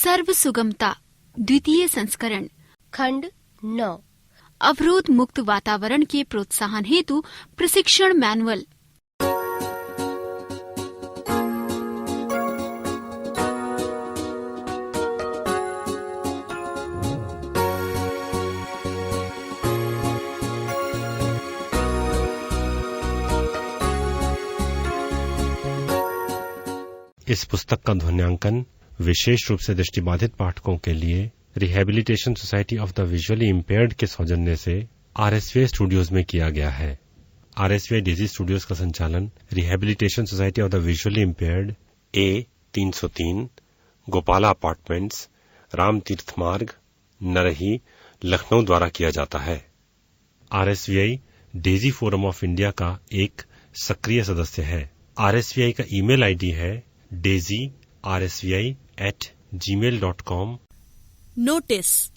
सर्व सुगमता द्वितीय संस्करण खंड 9 अवरोध मुक्त वातावरण के प्रोत्साहन हेतु प्रशिक्षण मैनुअल। इस पुस्तक का ध्वन्यांकन विशेष रूप से दृष्टिबाधित पाठकों के लिए rehabilitation society of the visually impaired के सौजन्य से आरएसवीआई स्टूडियोज में किया गया है। आरएसवीआई डेजी स्टूडियोज का संचालन rehabilitation society of the visually impaired A303 Gopala apartments, Ram तीर्थ मार्ग, नरही, लखनऊ द्वारा किया जाता है। आरएसवीआई डेजी फोरम ऑफ इंडिया का एक सक्रिय सदस्य है। आरएसवीआई का ईमेल आईडी है daisy@gmail.com। नोटिस।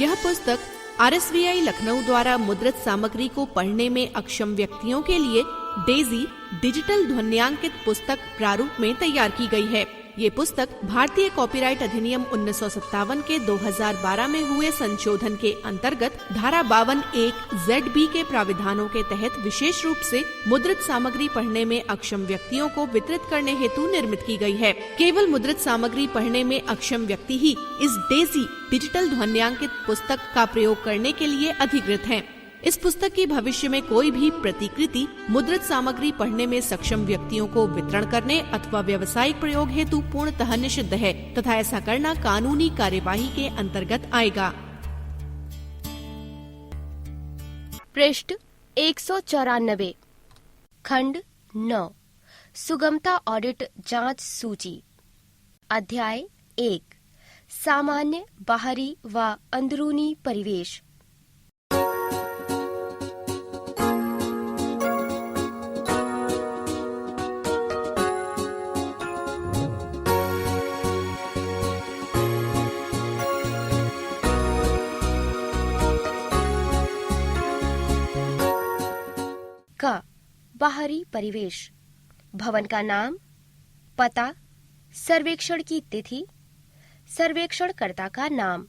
यह पुस्तक आरएसवीआई लखनऊ द्वारा मुद्रित सामग्री को पढ़ने में अक्षम व्यक्तियों के लिए डेजी डिजिटल ध्वन्यांकित पुस्तक प्रारूप में तैयार की गई है। ये पुस्तक भारतीय कॉपीराइट अधिनियम 1957 के 2012 में हुए संशोधन के अंतर्गत धारा 52(1) ZB के प्राविधानों के तहत विशेष रूप से मुद्रित सामग्री पढ़ने में अक्षम व्यक्तियों को वितरित करने हेतु निर्मित की गई है। केवल मुद्रित सामग्री पढ़ने में अक्षम व्यक्ति ही इस डेजी डिजिटल ध्वन्यांकित पुस्तक का प्रयोग करने के लिए अधिकृत हैं। इस पुस्तक की भविष्य में कोई भी प्रतिकृति मुद्रित सामग्री पढ़ने में सक्षम व्यक्तियों को वितरण करने अथवा व्यावसायिक प्रयोग हेतु पूर्णतः निषिद्ध है तथा ऐसा करना कानूनी कार्यवाही के अंतर्गत आएगा। पृष्ठ 194 खंड 9 सुगमता ऑडिट जांच सूची। अध्याय 1 सामान्य बाहरी व अंदरूनी परिवेश। का बाहरी परिवेश, भवन का नाम, पता, सर्वेक्षण की तिथि, सर्वेक्षणकर्ता का नाम।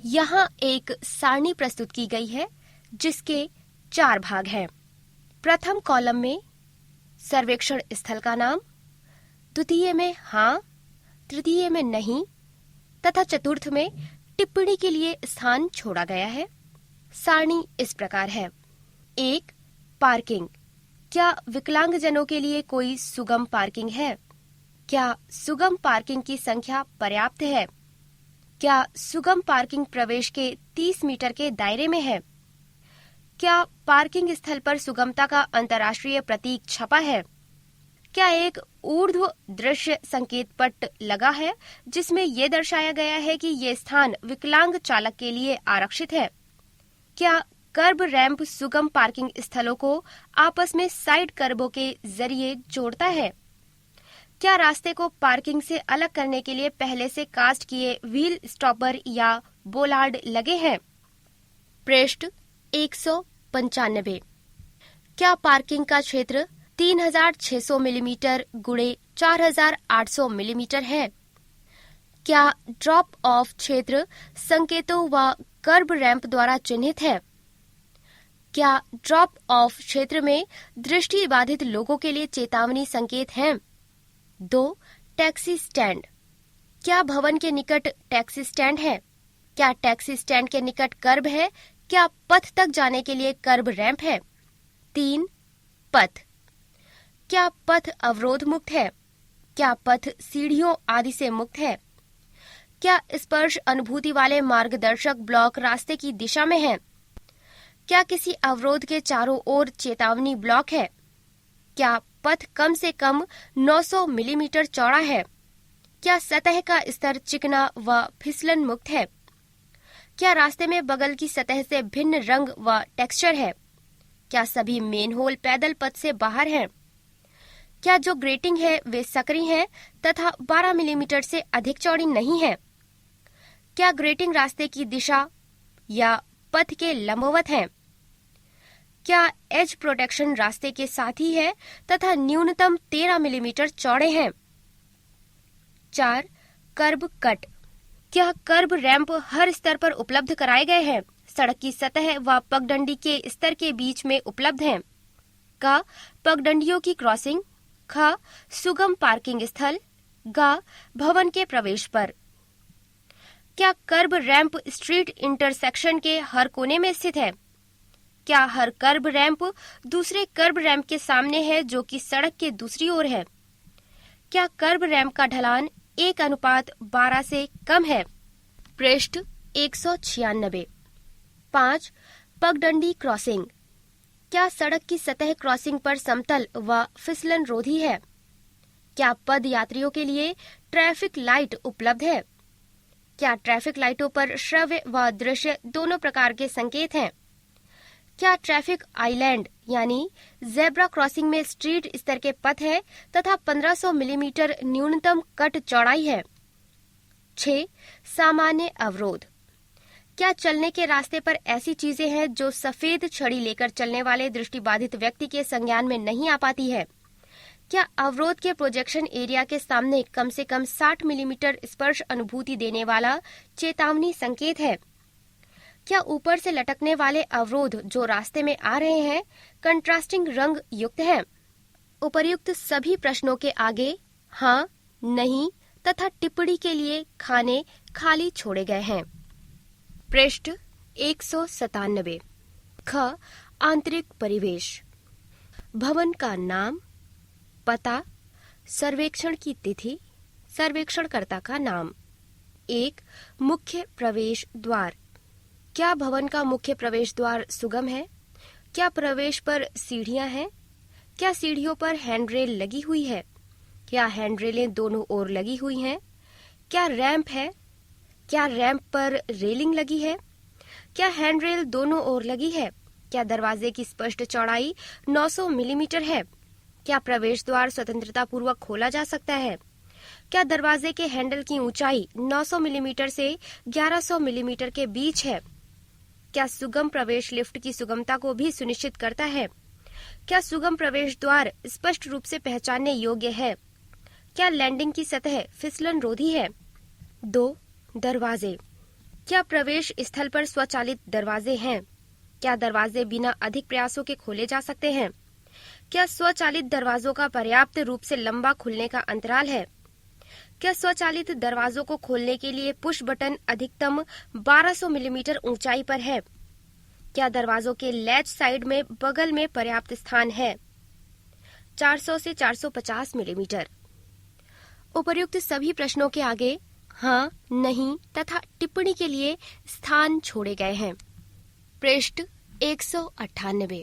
यहाँ एक सारणी प्रस्तुत की गई है जिसके 4 भाग हैं। प्रथम कॉलम में सर्वेक्षण स्थल का नाम, द्वितीय में हाँ, तृतीय में नहीं तथा चतुर्थ में टिप्पणी के लिए स्थान छोड़ा गया है। सारणी इस प्रकार है। 1 पार्किंग। क्या विकलांगजनों के लिए कोई सुगम पार्किंग है? क्या सुगम पार्किंग की संख्या पर्याप्त है? क्या सुगम पार्किंग प्रवेश के 30 मीटर के दायरे में है? क्या पार्किंग स्थल पर सुगमता का अंतर्राष्ट्रीय प्रतीक छपा है? क्या एक ऊर्ध्व दृश्य संकेत पट लगा है जिसमें ये दर्शाया गया है कि ये स्थान विकलांग चालक के लिए आरक्षित है? क्या कर्ब रैंप सुगम पार्किंग स्थलों को आपस में साइड कर्बों के जरिए जोड़ता है? क्या रास्ते को पार्किंग से अलग करने के लिए पहले से कास्ट किए व्हील स्टॉपर या बोलार्ड लगे हैं? पृष्ठ 195। क्या पार्किंग का क्षेत्र 3600 मिलीमीटर गुणे 4800 मिलीमीटर है? क्या ड्रॉप ऑफ क्षेत्र संकेतों व कर्ब रैंप द्वारा चिन्हित है? क्या ड्रॉप ऑफ क्षेत्र में दृष्टि बाधित लोगों के लिए चेतावनी संकेत हैं? 2 टैक्सी स्टैंड। क्या भवन के निकट टैक्सी स्टैंड है? क्या टैक्सी स्टैंड के निकट कर्ब है? क्या पथ तक जाने के लिए कर्ब रैंप है? 3 पथ। क्या पथ अवरोध मुक्त है? क्या पथ सीढ़ियों आदि से मुक्त है? क्या स्पर्श अनुभूति वाले मार्गदर्शक ब्लॉक रास्ते की दिशा में है? क्या किसी अवरोध के चारों ओर चेतावनी ब्लॉक है? क्या पथ कम से कम 900 मिलीमीटर चौड़ा है? क्या सतह का स्तर चिकना व फिसलन मुक्त है? क्या रास्ते में बगल की सतह से भिन्न रंग व टेक्सचर है? क्या सभी मेन होल पैदल पथ से बाहर हैं? क्या जो ग्रेटिंग है वे सकरी हैं तथा 12 मिलीमीटर से अधिक चौड़ी नहीं है? क्या ग्रेटिंग रास्ते की दिशा या पथ के लंबवत है? क्या एज प्रोटेक्शन रास्ते के साथ ही है तथा न्यूनतम 13 मिलीमीटर चौड़े हैं? 4. Curb cut. क्या कर्ब रैंप हर स्तर पर उपलब्ध कराए गए हैं? सड़क की सतह व पगडंडी के स्तर के बीच में उपलब्ध हैं। क. पगडंडियों की क्रॉसिंग। ख. सुगम पार्किंग स्थल। ग. भवन के प्रवेश पर। क्या कर्ब रैंप स्ट्रीट इंटरसेक्शन के हर कोने में स्थित है? क्या हर कर्ब रैंप दूसरे कर्ब रैंप के सामने है जो कि सड़क के दूसरी ओर है? क्या कर्ब रैंप का ढलान 1:12 से कम है? पृष्ठ 196। 5. पगडंडी क्रॉसिंग। क्या सड़क की सतह क्रॉसिंग पर समतल व फिसलन रोधी है? क्या पद यात्रियों के लिए ट्रैफिक लाइट उपलब्ध है? क्या ट्रैफिक लाइटों पर श्रव्य व दृश्य दोनों प्रकार के संकेत हैं? क्या ट्रैफिक आइलैंड यानी जेब्रा क्रॉसिंग में स्ट्रीट स्तर के पथ है तथा 1500 मिलीमीटर न्यूनतम कट चौड़ाई है? 6. सामान्य अवरोध। क्या चलने के रास्ते पर ऐसी चीजें हैं जो सफेद छड़ी लेकर चलने वाले दृष्टिबाधित व्यक्ति के संज्ञान में नहीं आ पाती है? क्या अवरोध के प्रोजेक्शन एरिया के सामने कम से कम 60 मिलीमीटर स्पर्श अनुभूति देने वाला चेतावनी संकेत है? क्या ऊपर से लटकने वाले अवरोध जो रास्ते में आ रहे हैं कंट्रास्टिंग रंग युक्त हैं? उपर्युक्त सभी प्रश्नों के आगे हाँ, नहीं तथा टिप्पणी के लिए खाने खाली छोड़े गए हैं। पृष्ठ 197। ख. आंतरिक परिवेश। भवन का नाम, पता, सर्वेक्षण की तिथि, सर्वेक्षणकर्ता का नाम। 1. मुख्य प्रवेश द्वार। क्या भवन का मुख्य प्रवेश द्वार सुगम है? क्या प्रवेश पर सीढ़ियां हैं? क्या सीढ़ियों पर हैंडरेल लगी हुई है? क्या हैंडरेलें दोनों ओर लगी हुई हैं? क्या रैंप है? क्या रैंप पर रेलिंग लगी है? क्या हैंडरेल दोनों ओर लगी है? क्या दरवाजे की स्पष्ट चौड़ाई 900 मिलीमीटर है? क्या प्रवेश द्वार स्वतंत्रता पूर्वक खोला जा सकता है? क्या दरवाजे के हैंडल की ऊंचाई 900 मिलीमीटर से 1100 मिलीमीटर के बीच है? क्या सुगम प्रवेश लिफ्ट की सुगमता को भी सुनिश्चित करता है? क्या सुगम प्रवेश द्वार स्पष्ट रूप से पहचानने योग्य है? क्या लैंडिंग की सतह फिसलन रोधी है? 2. दरवाजे। क्या प्रवेश स्थल पर स्वचालित दरवाजे हैं? क्या दरवाजे बिना अधिक प्रयासों के खोले जा सकते हैं? क्या स्वचालित दरवाजों का पर्याप्त रूप से लंबा खुलने का अंतराल है? क्या स्वचालित दरवाजों को खोलने के लिए पुश बटन अधिकतम 1200 मिलीमीटर ऊंचाई पर है? क्या दरवाजों के लैच साइड में बगल में पर्याप्त स्थान है? 400 से 450 मिलीमीटर। उपर्युक्त सभी प्रश्नों के आगे हाँ, नहीं तथा टिप्पणी के लिए स्थान छोड़े गए हैं। पृष्ठ 198।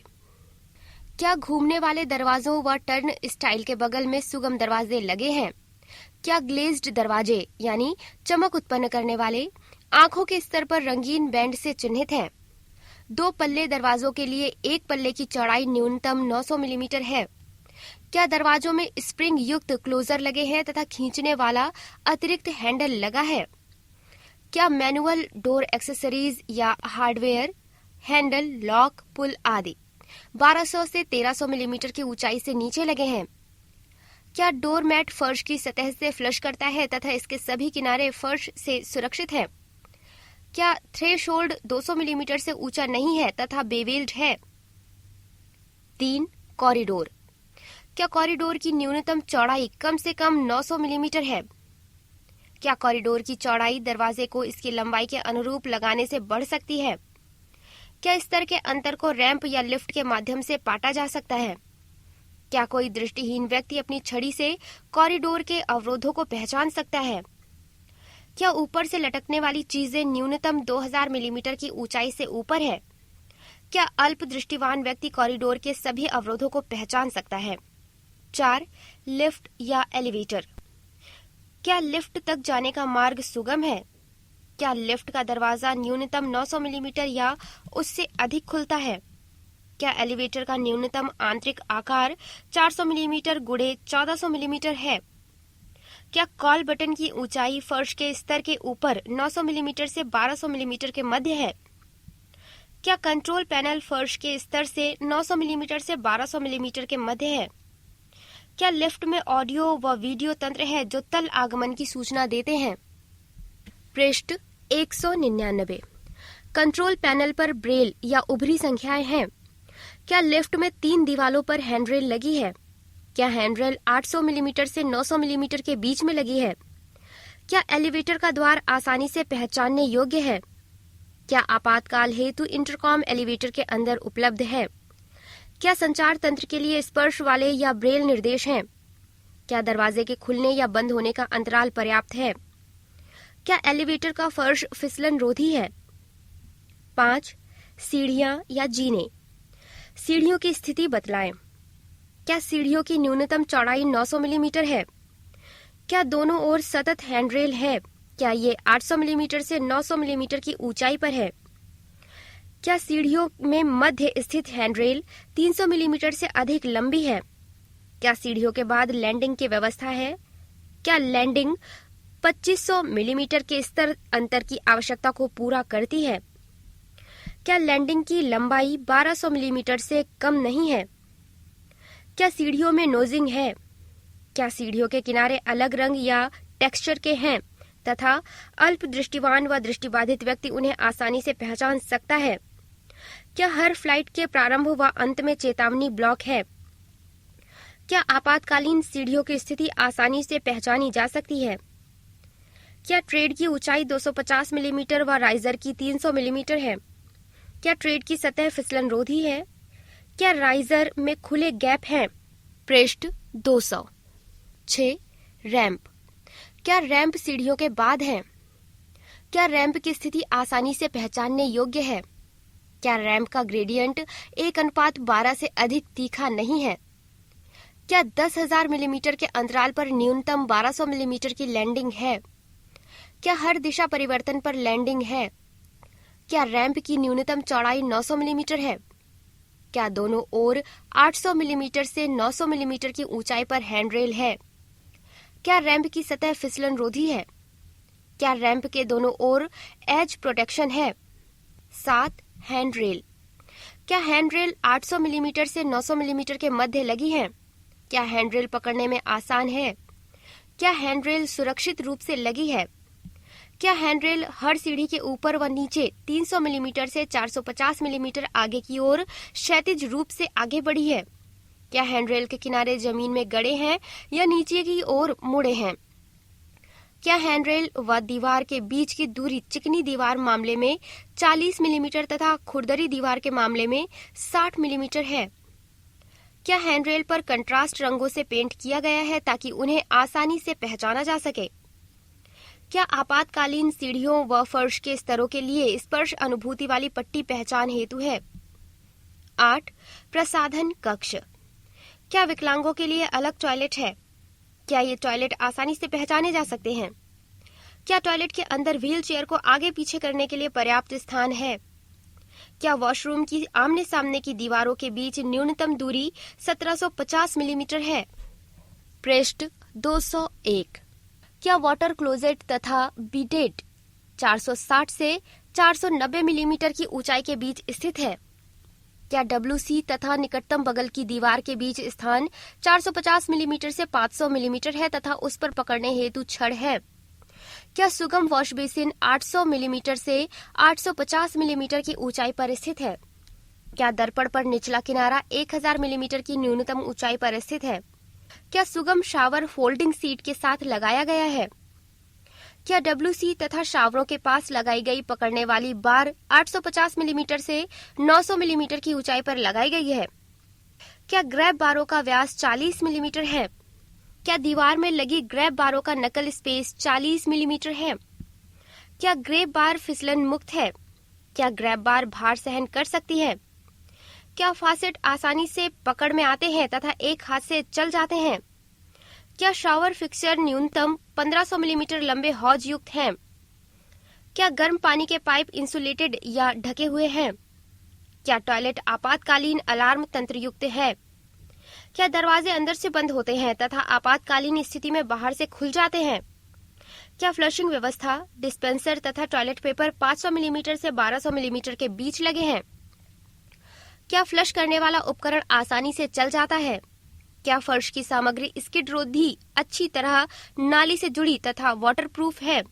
क्या घूमने वाले दरवाजों व टर्न स्टाइल के बगल में सुगम दरवाजे लगे हैं? क्या ग्लेज्ड दरवाजे यानी चमक उत्पन्न करने वाले आंखों के स्तर पर रंगीन बैंड से चिन्हित हैं? 2 पल्ले दरवाजों के लिए एक पल्ले की चौड़ाई न्यूनतम 900 मिलीमीटर है। क्या दरवाजों में स्प्रिंग युक्त क्लोजर लगे हैं तथा खींचने वाला अतिरिक्त हैंडल लगा है? क्या मैनुअल डोर एक्सेसरीज या हार्डवेयर, हैंडल, लॉक, पुल आदि 1200 से 1300 मिलीमीटर की ऊंचाई से नीचे लगे हैं? क्या डोर मैट फर्श की सतह से फ्लश करता है तथा इसके सभी किनारे फर्श से सुरक्षित है? क्या थ्रेशोल्ड 200 मिलीमीटर से ऊंचा नहीं है तथा बेवेल्ड है? 3. कॉरिडोर। क्या कॉरिडोर की न्यूनतम चौड़ाई कम से कम 900 मिलीमीटर है? क्या कॉरिडोर की चौड़ाई दरवाजे को इसकी लंबाई के अनुरूप लगाने से बढ़ सकती है? क्या स्तर के अंतर को रैंप या लिफ्ट के माध्यम से पाटा जा सकता है? क्या कोई दृष्टिहीन व्यक्ति अपनी छड़ी से कॉरिडोर के अवरोधों को पहचान सकता है? क्या ऊपर से लटकने वाली चीजें न्यूनतम 2000 मिलीमीटर की ऊंचाई से ऊपर है? क्या अल्प दृष्टिवान व्यक्ति कॉरिडोर के सभी अवरोधों को पहचान सकता है? 4. लिफ्ट या एलिवेटर। क्या लिफ्ट तक जाने का मार्ग सुगम है? क्या लिफ्ट का दरवाजा न्यूनतम 900 मिलीमीटर या उससे अधिक खुलता है? क्या एलिवेटर का न्यूनतम आंतरिक आकार 400 मिलीमीटर गुणे 1400 मिलीमीटर है? क्या कॉल बटन की ऊंचाई फर्श के स्तर के ऊपर 900 मिलीमीटर से 1200 मिलीमीटर के मध्य है? क्या कंट्रोल पैनल फर्श के स्तर से 900 मिलीमीटर से 1200 मिलीमीटर के मध्य है? क्या लिफ्ट में ऑडियो व वीडियो तंत्र है जो तल आगमन की सूचना देते हैं? पृष्ठ 199। कंट्रोल पैनल पर ब्रेल या उभरी संख्याएं हैं। क्या लिफ्ट में 3 दीवालों पर हैंडरेल लगी है? क्या हैंडरेल 800 मिलीमीटर से 900 मिलीमीटर के बीच में लगी है? क्या एलिवेटर का द्वार आसानी से पहचानने योग्य है? क्या आपातकाल हेतु इंटरकॉम एलिवेटर के अंदर उपलब्ध है? क्या संचार तंत्र के लिए स्पर्श वाले या ब्रेल निर्देश हैं? क्या दरवाजे के खुलने या बंद होने का अंतराल पर्याप्त है? क्या एलिवेटर का फर्श फिसलन रोधी है? 5. सीढ़ियां या जीने। सीढ़ियों की स्थिति बतलाएं। क्या सीढ़ियों की न्यूनतम चौड़ाई 900 मिलीमीटर है? क्या दोनों ओर सतत हैंडरेल है? क्या ये 800 मिलीमीटर से 900 मिलीमीटर की ऊंचाई पर है? क्या सीढ़ियों में मध्य स्थित हैंडरेल 300 मिलीमीटर से अधिक लंबी है? क्या सीढ़ियों के बाद लैंडिंग की व्यवस्था है? क्या लैंडिंग 2500 मिलीमीटर के स्तर अंतर की आवश्यकता को पूरा करती है? क्या लैंडिंग की लंबाई 1200 मिलीमीटर से कम नहीं है? क्या सीढ़ियों में नोजिंग है? क्या सीढ़ियों के किनारे अलग रंग या टेक्सचर के हैं तथा अल्प दृष्टिवान व दृष्टिबाधित व्यक्ति उन्हें आसानी से पहचान सकता है? क्या हर फ्लाइट के प्रारंभ व अंत में चेतावनी ब्लॉक है? क्या आपातकालीन सीढ़ियों की स्थिति आसानी से पहचानी जा सकती है? क्या ट्रेड की ऊंचाई 250 मिलीमीटर व राइजर की 300 मिलीमीटर है? क्या ट्रेड की सतह फिसलन रोधी है? क्या राइजर में खुले गैप हैं? पृष्ठ 200। 6. रैंप। क्या रैंप सीढ़ियों के बाद है? क्या रैंप की स्थिति आसानी से पहचानने योग्य है? क्या रैंप का ग्रेडियंट 1:12 से अधिक तीखा नहीं है? क्या 10,000 मिलीमीटर के अंतराल पर न्यूनतम 1200 मिलीमीटर की लैंडिंग है? क्या हर दिशा परिवर्तन पर लैंडिंग है? क्या रैंप की न्यूनतम चौड़ाई 900 मिलीमीटर है? क्या दोनों ओर 800 मिलीमीटर से 900 मिलीमीटर की ऊंचाई पर हैंडरेल है? क्या रैंप की सतह फिसलन रोधी है? क्या रैंप के दोनों ओर एज प्रोटेक्शन है? 7. हैंडरेल। क्या हैंडरेल 800 मिलीमीटर से 900 मिलीमीटर के मध्य लगी है? क्या हैंडरेल पकड़ने में आसान है? क्या हैंडरेल सुरक्षित रूप से लगी है? क्या हैंडरेल हर सीढ़ी के ऊपर व नीचे 300 मिलीमीटर से 450 मिलीमीटर आगे की ओर क्षैतिज रूप से आगे बढ़ी है? क्या हैंडरेल के किनारे जमीन में गड़े हैं या नीचे की ओर मुड़े हैं? क्या हैंडरेल व दीवार के बीच की दूरी चिकनी दीवार मामले में 40 मिलीमीटर तथा खुरदरी दीवार के मामले में 60 मिलीमीटर है? क्या हैंडरेल पर कंट्रास्ट रंगों से पेंट किया गया है ताकि उन्हें आसानी से पहचाना जा सके? क्या आपातकालीन सीढ़ियों व फर्श के स्तरों के लिए स्पर्श अनुभूति वाली पट्टी पहचान हेतु है? 8. प्रसाधन कक्ष। क्या विकलांगों के लिए अलग टॉयलेट है? क्या ये टॉयलेट आसानी से पहचाने जा सकते हैं? क्या टॉयलेट के अंदर व्हील चेयर को आगे पीछे करने के लिए पर्याप्त स्थान है? क्या वॉशरूम की आमने सामने की दीवारों के बीच न्यूनतम दूरी 1750 मिलीमीटर है? पृष्ठ 201। क्या वाटर क्लोजेट तथा बिडेट 460 से 490 मिलीमीटर की ऊंचाई के बीच स्थित है? क्या WC तथा निकटतम बगल की दीवार के बीच स्थान 450 मिलीमीटर से 500 मिलीमीटर है तथा उस पर पकड़ने हेतु छड़ है? क्या सुगम वॉश बेसिन 800 मिलीमीटर से 850 मिलीमीटर की ऊंचाई पर स्थित है? क्या दर्पण पर निचला किनारा 1000 मिलीमीटर की न्यूनतम ऊंचाई पर स्थित है? क्या सुगम शावर फोल्डिंग सीट के साथ लगाया गया है? क्या WC तथा शावरों के पास लगाई गई पकड़ने वाली बार 850 मिलीमीटर से 900 मिलीमीटर की ऊंचाई पर लगाई गई है? क्या ग्रैब बारों का व्यास 40 मिलीमीटर है? क्या दीवार में लगी ग्रैब बारों का नकल स्पेस 40 मिलीमीटर है? क्या ग्रैब बार फिसलन मुक्त है? क्या ग्रैब बार भार सहन कर सकती है? क्या फासेट आसानी से पकड़ में आते हैं तथा एक हाथ से चल जाते हैं? क्या शावर फिक्सर न्यूनतम 1500 मिलीमीटर लंबे हौज युक्त हैं? क्या गर्म पानी के पाइप इंसुलेटेड या ढके हुए हैं? क्या टॉयलेट आपातकालीन अलार्म तंत्र युक्त है? क्या दरवाजे अंदर से बंद होते हैं तथा आपातकालीन स्थिति में बाहर से खुल जाते हैं? क्या फ्लशिंग व्यवस्था, डिस्पेंसर तथा टॉयलेट पेपर 500 मिलीमीटर से 1200 मिलीमीटर के बीच लगे हैं? क्या फ्लश करने वाला उपकरण आसानी से चल जाता है? क्या फर्श की सामग्री स्किड रोधी, अच्छी तरह नाली से जुड़ी तथा वाटरप्रूफ है?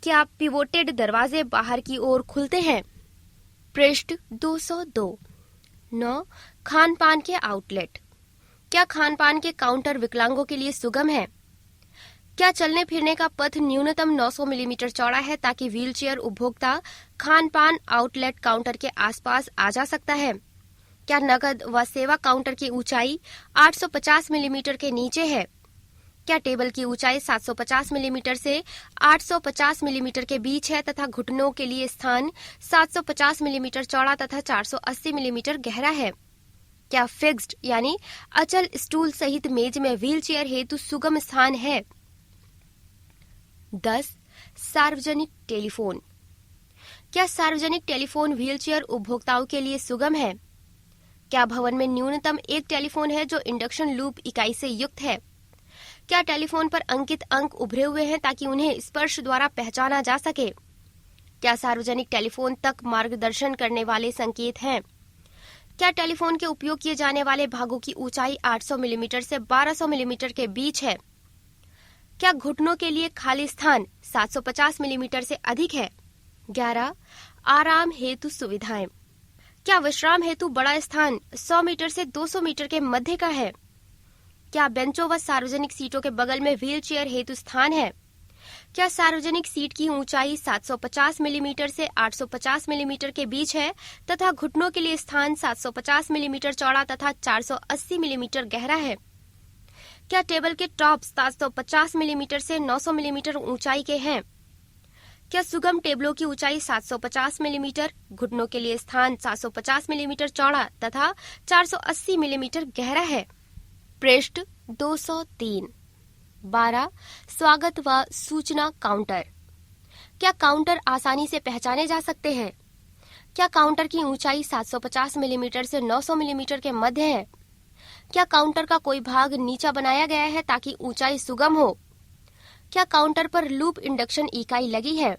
क्या पिवोटेड दरवाजे बाहर की ओर खुलते हैं? पृष्ठ 202। 9. खान पान के आउटलेट। क्या खान पान के काउंटर विकलांगों के लिए सुगम है? क्या चलने फिरने का पथ न्यूनतम 900 मिलीमीटर चौड़ा है ताकि व्हीलचेयर उपभोक्ता खान पान आउटलेट काउंटर के आसपास आ जा सकता है? क्या नकद व सेवा काउंटर की ऊंचाई 850 मिलीमीटर के नीचे है? क्या टेबल की ऊंचाई 750 मिलीमीटर से 850 मिलीमीटर के बीच है तथा घुटनों के लिए स्थान 750 मिलीमीटर चौड़ा तथा 480 मिलीमीटर गहरा है? क्या फिक्स्ड यानी अचल स्टूल सहित मेज में व्हीलचेयर हेतु सुगम स्थान है? 10. सार्वजनिक टेलीफोन। क्या सार्वजनिक टेलीफोन व्हीलचेयर उपभोक्ताओं के लिए सुगम है? क्या भवन में न्यूनतम एक टेलीफोन है जो इंडक्शन लूप इकाई से युक्त है? क्या टेलीफोन पर अंकित अंक उभरे हुए हैं ताकि उन्हें स्पर्श द्वारा पहचाना जा सके? क्या सार्वजनिक टेलीफोन तक मार्गदर्शन करने वाले संकेत हैं? क्या टेलीफोन के उपयोग किए जाने वाले भागों की ऊंचाई 800 मिलीमीटर से 1200 मिलीमीटर के बीच है? क्या घुटनों के लिए खाली स्थान 750 मिलीमीटर से अधिक है? 11. आराम हेतु सुविधाएं। क्या विश्राम हेतु बड़ा स्थान 100 मीटर से 200 मीटर के मध्य का है? क्या बेंचों व सार्वजनिक सीटों के बगल में व्हीलचेयर हेतु स्थान है? क्या सार्वजनिक सीट की ऊंचाई 750 मिलीमीटर से 850 मिलीमीटर के बीच है तथा घुटनों के लिए स्थान 750 मिलीमीटर चौड़ा तथा 480 मिलीमीटर गहरा है? क्या टेबल के टॉप 750 मिलीमीटर से 900 मिलीमीटर ऊंचाई के हैं? क्या सुगम टेबलों की ऊंचाई 750 मिलीमीटर, घुटनों के लिए स्थान 750 मिलीमीटर चौड़ा तथा 480 मिलीमीटर गहरा है? पृष्ठ 203। 12. स्वागत व सूचना काउंटर। क्या काउंटर आसानी से पहचाने जा सकते हैं? क्या काउंटर की ऊंचाई 750 मिलीमीटर से 900 मिलीमीटर के मध्य है? क्या काउंटर का कोई भाग नीचा बनाया गया है ताकि ऊंचाई सुगम हो? क्या काउंटर पर लूप इंडक्शन इकाई लगी है?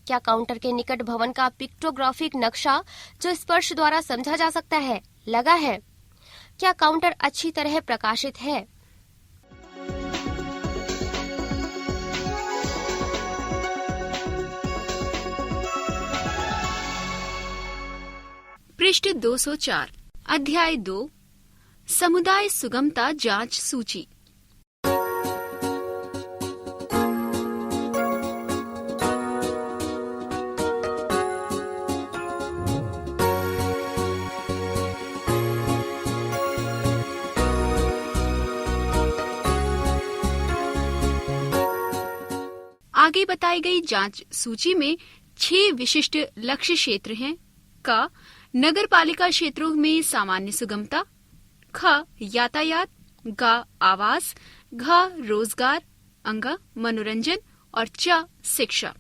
क्या काउंटर के निकट भवन का पिक्टोग्राफिक नक्शा जो स्पर्श द्वारा समझा जा सकता है लगा है? क्या काउंटर अच्छी तरह प्रकाशित है? पृष्ठ 204। अध्याय 2 समुदाय सुगमता जांच सूची। आगे बताई गई जांच सूची में 6 विशिष्ट लक्ष्य क्षेत्र हैं। क. नगर पालिका क्षेत्रों में सामान्य सुगमता। ख. यातायात। ग. आवास। घ. रोजगार। अंग. मनोरंजन और च. शिक्षा।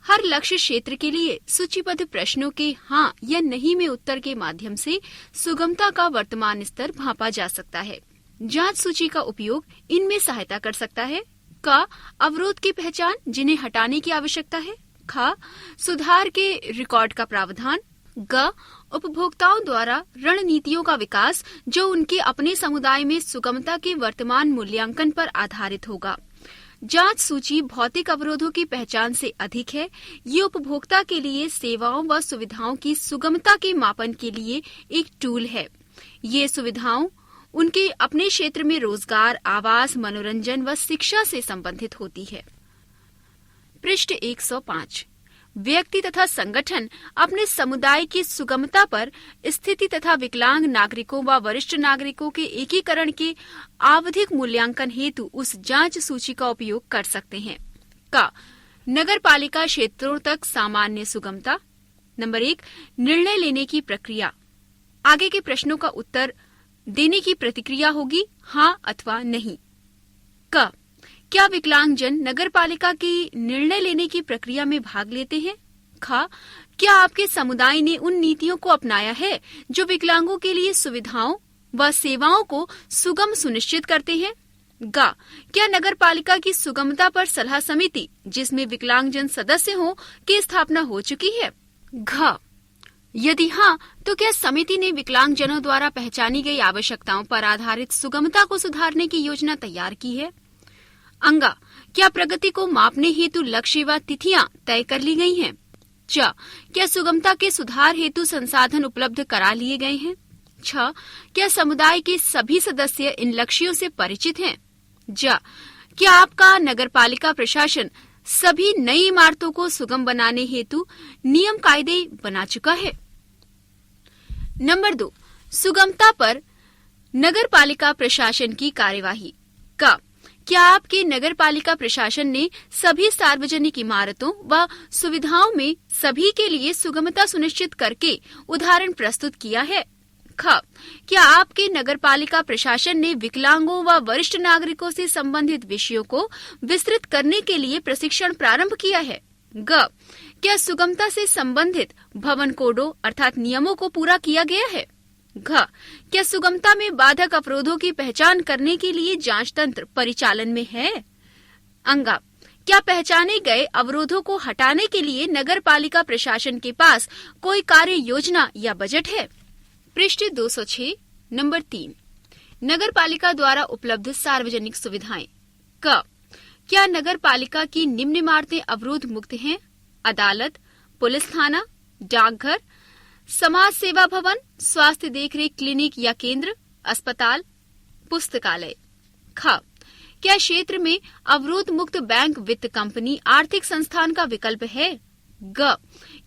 हर लक्ष्य क्षेत्र के लिए सूचीबद्ध प्रश्नों के हाँ या नहीं में उत्तर के माध्यम से सुगमता का वर्तमान स्तर भांपा जा सकता है। जांच सूची का उपयोग इनमें सहायता कर सकता है। क. अवरोध की पहचान जिन्हें हटाने की आवश्यकता है। ख. सुधार के रिकॉर्ड का प्रावधान। ग. उपभोक्ताओं द्वारा रणनीतियों का विकास जो उनके अपने समुदाय में सुगमता के वर्तमान मूल्यांकन पर आधारित होगा। जांच सूची भौतिक अवरोधों की पहचान से अधिक है। ये उपभोक्ता के लिए सेवाओं व सुविधाओं की सुगमता के मापन के लिए एक टूल है। ये सुविधाओं उनके अपने क्षेत्र में रोजगार, आवास, मनोरंजन व शिक्षा से संबंधित होती है। पृष्ठ 105। व्यक्ति तथा संगठन अपने समुदाय की सुगमता पर स्थिति तथा विकलांग नागरिकों व वरिष्ठ नागरिकों के एकीकरण के आवधिक मूल्यांकन हेतु उस जांच सूची का उपयोग कर सकते हैं। क. नगर पालिका क्षेत्रों तक सामान्य सुगमता। नंबर 1. निर्णय लेने की प्रक्रिया। आगे के प्रश्नों का उत्तर देने की प्रतिक्रिया होगी हाँ अथवा नहीं। क. क्या विकलांगजन नगर पालिका की निर्णय लेने की प्रक्रिया में भाग लेते हैं? ख. क्या आपके समुदाय ने उन नीतियों को अपनाया है जो विकलांगों के लिए सुविधाओं व सेवाओं को सुगम सुनिश्चित करते हैं? ग. क्या नगर पालिका की सुगमता पर सलाह समिति जिसमें विकलांगजन सदस्य हों की स्थापना हो चुकी है? घ. यदि हाँ, तो क्या समिति ने विकलांगजनों द्वारा पहचानी गई आवश्यकताओं पर आधारित सुगमता को सुधारने की योजना तैयार की है? अंगा, क्या प्रगति को मापने हेतु लक्ष्य व तिथियां तय कर ली गई हैं? च, क्या सुगमता के सुधार हेतु संसाधन उपलब्ध करा लिए गए हैं? छ, क्या समुदाय के सभी सदस्य इन लक्ष्यों से परिचित हैं? ज, क्या आपका नगरपालिका प्रशासन सभी नई इमारतों को सुगम बनाने हेतु नियम कायदे बना चुका है? नंबर 2, सुगमता पर नगरपालिका प्रशासन की कार्यवाही। का, क्या आपके नगरपालिका प्रशासन ने सभी सार्वजनिक इमारतों व सुविधाओं में सभी के लिए सुगमता सुनिश्चित करके उदाहरण प्रस्तुत किया है? ख, क्या आपके नगरपालिका प्रशासन ने विकलांगों व वरिष्ठ नागरिकों से संबंधित विषयों को विस्तृत करने के लिए प्रशिक्षण प्रारंभ किया है? ग, क्या सुगमता से संबंधित भवन कोडों अर्थात नियमों को पूरा किया गया है? घ, क्या सुगमता में बाधक अवरोधों की पहचान करने के लिए जांच तंत्र परिचालन में है? अंगा, क्या पहचाने गए अवरोधों को हटाने के लिए नगरपालिका प्रशासन के पास कोई कार्य योजना या बजट है? पृष्ठ 206 नंबर 3, नगरपालिका द्वारा उपलब्ध सार्वजनिक सुविधाएं। क, क्या नगरपालिका की निम्न इमारतें अवरोध मुक्त हैं? अदालत, पुलिस थाना, डाकघर, समाज सेवा भवन, स्वास्थ्य देखरेख क्लिनिक या केंद्र, अस्पताल, पुस्तकालय। ख, क्या क्षेत्र में अवरोध मुक्त बैंक, वित्त कंपनी, आर्थिक संस्थान का विकल्प है? ग,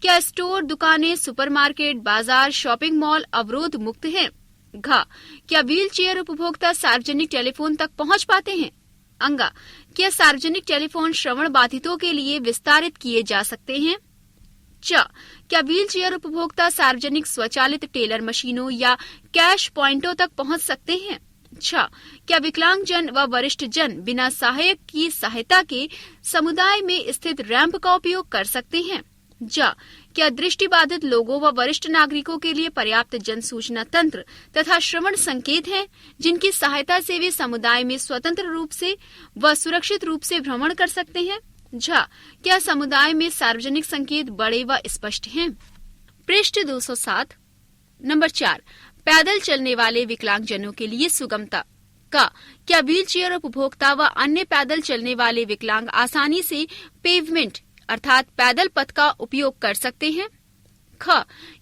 क्या स्टोर, दुकानें, सुपरमार्केट, बाजार, शॉपिंग मॉल अवरोध मुक्त हैं? घ, क्या व्हील चेयर उपभोक्ता सार्वजनिक टेलीफोन तक पहुंच पाते हैं? अंगा, क्या सार्वजनिक टेलीफोन श्रवण बाधितों के लिए विस्तारित किए जा सकते हैं? च, क्या व्हील चेयर उपभोक्ता सार्वजनिक स्वचालित टेलर मशीनों या कैश पॉइंटों तक पहुंच सकते हैं? छ, क्या विकलांगजन व वरिष्ठ जन बिना सहायक की सहायता के समुदाय में स्थित रैंप का उपयोग कर सकते हैं? ज, क्या दृष्टिबाधित लोगों व वरिष्ठ नागरिकों के लिए पर्याप्त जन सूचना तंत्र तथा श्रवण संकेत हैं, जिनकी सहायता से वे समुदाय में स्वतंत्र रूप से व सुरक्षित रूप से भ्रमण कर सकते हैं? झ, क्या समुदाय में सार्वजनिक संकेत बड़े व स्पष्ट हैं? पृष्ठ 207 नंबर 4, पैदल चलने वाले विकलांगजनों के लिए सुगमता। का, क्या व्हील चेयर उपभोक्ता व अन्य पैदल चलने वाले विकलांग आसानी से पेवमेंट अर्थात पैदल पथ का उपयोग कर सकते हैं? ख,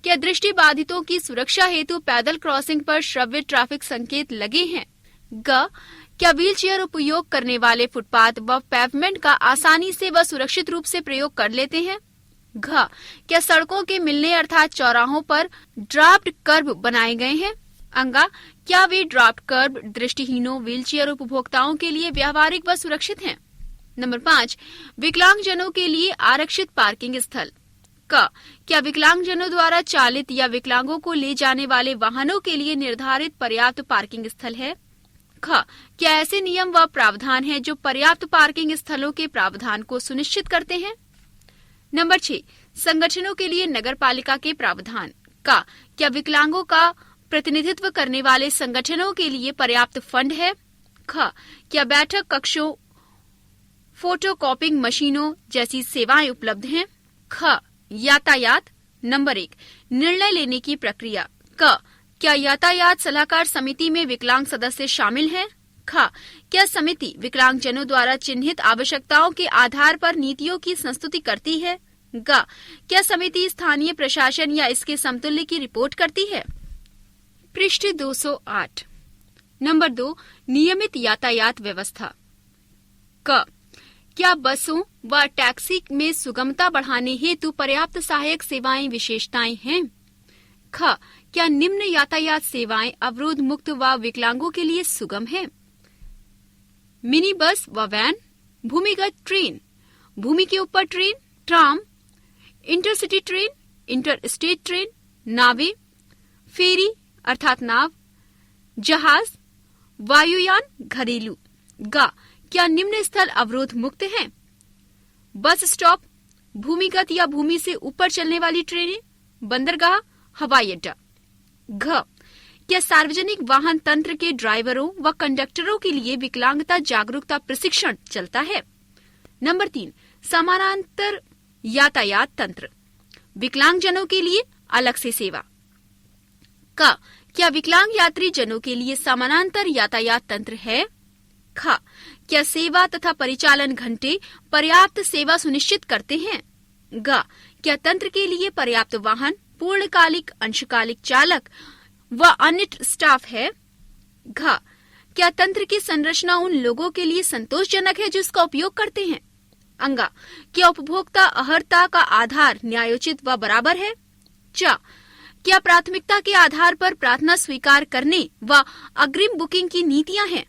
क्या दृष्टिबाधितों की सुरक्षा हेतु पैदल क्रॉसिंग पर श्रव्य ट्रैफिक संकेत लगे हैं? ग, क्या व्हील चेयर उपयोग करने वाले फुटपाथ व पेवमेंट का आसानी से व सुरक्षित रूप से प्रयोग कर लेते हैं? घ, क्या सड़कों के मिलने अर्थात चौराहों पर ड्राफ्ट कर्ब बनाए गए हैं? अंगा, क्या वे ड्राफ्ट कर्ब दृष्टिहीनों व्हील चेयर उपभोक्ताओं के लिए व्यावहारिक व सुरक्षित हैं? नंबर 5, विकलांगजनों के लिए आरक्षित पार्किंग स्थल। क, क्या विकलांगजनों द्वारा चालित या विकलांगों को ले जाने वाले वाहनों के लिए निर्धारित पर्याप्त पार्किंग स्थल है? ख, क्या ऐसे नियम व प्रावधान हैं जो पर्याप्त पार्किंग स्थलों के प्रावधान को सुनिश्चित करते हैं? नंबर 6, संगठनों के लिए नगरपालिका के प्रावधान। का, क्या विकलांगों का प्रतिनिधित्व करने वाले संगठनों के लिए पर्याप्त फंड है? ख, क्या बैठक कक्षों, फोटोकॉपिंग मशीनों जैसी सेवाएं उपलब्ध हैं? ख, यातायात। नंबर 1, निर्णय लेने की प्रक्रिया। क, क्या यातायात सलाहकार समिति में विकलांग सदस्य शामिल हैं? ख, क्या समिति विकलांगजनों द्वारा चिन्हित आवश्यकताओं के आधार पर नीतियों की संस्तुति करती है? ग, क्या समिति स्थानीय प्रशासन या इसके समतुल्य की रिपोर्ट करती है? पृष्ठ 208 नंबर 2, नियमित यातायात व्यवस्था। क, क्या बसों व टैक्सी में सुगमता बढ़ाने हेतु पर्याप्त सहायक सेवाएं विशेषताएं हैं? ख, क्या निम्न यातायात सेवाएं अवरोध मुक्त व विकलांगों के लिए सुगम है? मिनी बस व वैन, भूमिगत ट्रेन, भूमि के ऊपर train, tram, intercity train, inter state train, नावें, फेरी अर्थात नाव, जहाज, वायुयान, घरेलू। ग, क्या निम्न स्थल अवरोध मुक्त हैं? बस स्टॉप, भूमिगत या भूमि से ऊपर चलने वाली ट्रेनें, बंदरगाह, हवाई अड्डा। घ, क्या सार्वजनिक वाहन तंत्र के ड्राइवरों व कंडक्टरों के लिए विकलांगता जागरूकता प्रशिक्षण चलता है? नंबर 3, समानांतर यातायात तंत्र। विकलांगजनों के लिए अलग से सेवा। क, क्या विकलांग यात्री जनों के लिए समानांतर यातायात तंत्र है? ख, क्या सेवा तथा परिचालन घंटे पर्याप्त सेवा सुनिश्चित करते हैं? ग, क्या तंत्र के लिए पर्याप्त वाहन, पूर्णकालिक, अंशकालिक चालक व अन्य स्टाफ है? घ, क्या तंत्र की संरचना उन लोगों के लिए संतोषजनक है जो इसका उपयोग करते हैं? अंगा, क्या उपभोक्ता अर्हता का आधार न्यायोचित व बराबर है? च, क्या प्राथमिकता के आधार पर प्रार्थना स्वीकार करने व अग्रिम बुकिंग की नीतियां हैं?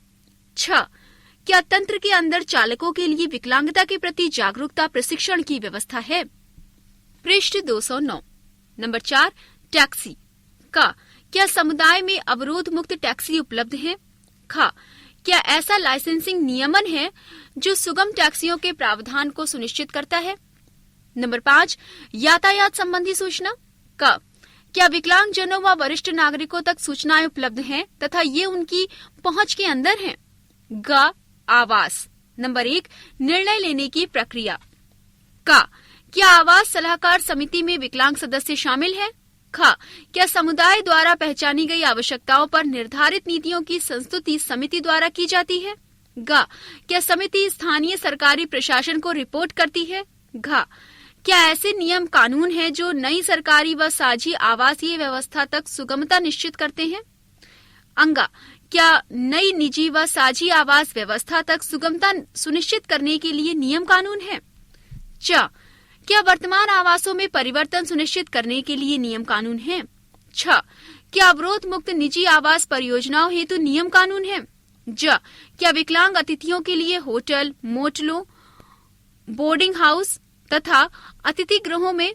छ, क्या तंत्र के अंदर चालकों के लिए विकलांगता के प्रति जागरूकता प्रशिक्षण की व्यवस्था है? पृष्ठ 209। Number 4, taxi. क, क्या समुदाय में अवरोध मुक्त टैक्सी उपलब्ध है? ख, क्या ऐसा लाइसेंसिंग नियमन है जो सुगम टैक्सियों के प्रावधान को सुनिश्चित करता है? नंबर 5, यातायात संबंधी सूचना। क, क्या विकलांग जनों व वरिष्ठ नागरिकों तक सूचनाएं उपलब्ध हैं तथा ये उनकी पहुंच के अंदर हैं? ग, आवास। नंबर 1, निर्णय लेने की प्रक्रिया। क, क्या आवास सलाहकार समिति में विकलांग सदस्य शामिल है? ख, क्या समुदाय द्वारा पहचानी गई आवश्यकताओं पर निर्धारित नीतियों की संस्तुति समिति द्वारा की जाती है? ग, क्या समिति स्थानीय सरकारी प्रशासन को रिपोर्ट करती है? घ, क्या ऐसे नियम कानून हैं जो नई सरकारी व साझी आवासीय व्यवस्था तक सुगमता निश्चित करते हैं? अंगा, क्या नई निजी व साझी आवास व्यवस्था तक सुगमता सुनिश्चित करने के लिए नियम कानून है? च, क्या वर्तमान आवासों में परिवर्तन सुनिश्चित करने के लिए नियम कानून है? छ, क्या अवरोध मुक्त निजी आवास परियोजनाओं हेतु नियम कानून है? ज, क्या विकलांग अतिथियों के लिए होटल, मोटलों, बोर्डिंग हाउस तथा अतिथि गृहों में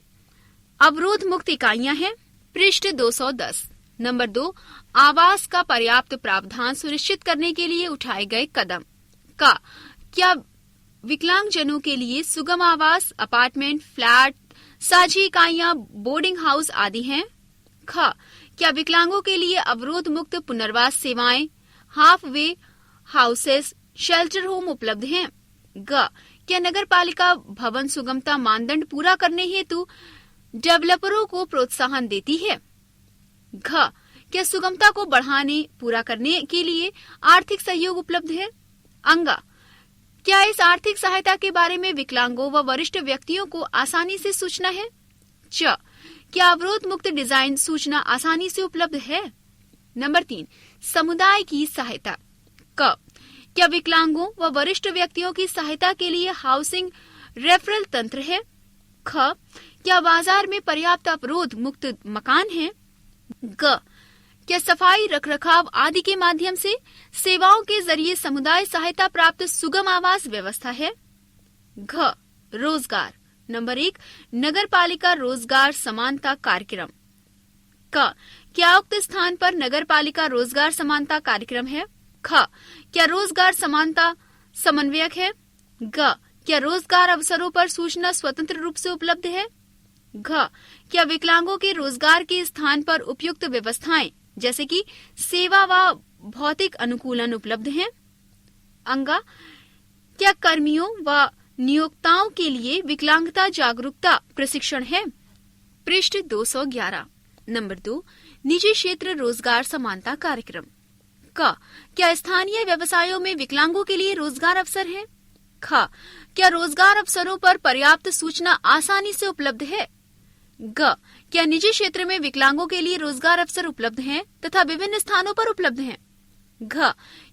अवरोध मुक्त इकाइयां हैं? पृष्ठ 210। नंबर 2, आवास का पर्याप्त प्रावधान सुनिश्चित करने के लिए उठाए गए कदम। क, क्या विकलांग जनों के लिए सुगम आवास, अपार्टमेंट, फ्लैट, साझी इकाइयां, बोर्डिंग हाउस आदि हैं? ख, क्या विकलांगों के लिए अवरोध मुक्त पुनर्वास सेवाएं, half way houses, shelter home उपलब्ध हैं? ग, क्या नगर पालिका भवन सुगमता मानदंड पूरा करने हेतु डेवलपरों को प्रोत्साहन देती है? घ, क्या सुगमता को बढ़ाने पूरा करने के लिए आर्थिक सहयोग उपलब्ध है? अंगा, क्या इस आर्थिक सहायता के बारे में विकलांगों व वरिष्ठ व्यक्तियों को आसानी से सूचना है? च, क्या अवरोध मुक्त डिजाइन सूचना आसानी से उपलब्ध है? नंबर 3, समुदाय की सहायता। क, क्या विकलांगों व वरिष्ठ व्यक्तियों की सहायता के लिए हाउसिंग रेफरल तंत्र है? ख, क्या बाजार में पर्याप्त अवरोध मुक्त मकान है? ग, क्या सफाई, रखरखाव आदि के माध्यम से सेवाओं के जरिए समुदाय सहायता प्राप्त सुगम आवास व्यवस्था है? घ, रोजगार। नंबर 1, नगर पालिका रोजगार समानता कार्यक्रम। क, क्या उक्त स्थान पर नगर पालिका रोजगार समानता कार्यक्रम है? ख, क्या रोजगार समानता समन्वयक है? ग, क्या रोजगार अवसरों पर सूचना स्वतंत्र रूप से उपलब्ध है? घ, क्या विकलांगों के रोजगार के स्थान पर उपयुक्त व्यवस्थाएं जैसे कि सेवा व भौतिक अनुकूलन उपलब्ध हैं? अंगा, क्या कर्मियों व नियोक्ताओं के लिए विकलांगता जागरूकता प्रशिक्षण है? पृष्ठ 211। नंबर 2, निजी क्षेत्र रोजगार समानता कार्यक्रम। क, क्या स्थानीय व्यवसायों में विकलांगों के लिए रोजगार अवसर है? ख, क्या रोजगार अवसरों पर पर्याप्त सूचना आसानी से उपलब्ध है? ग, क्या निजी क्षेत्र में विकलांगों के लिए रोजगार अवसर उपलब्ध हैं तथा विभिन्न स्थानों पर उपलब्ध हैं? घ,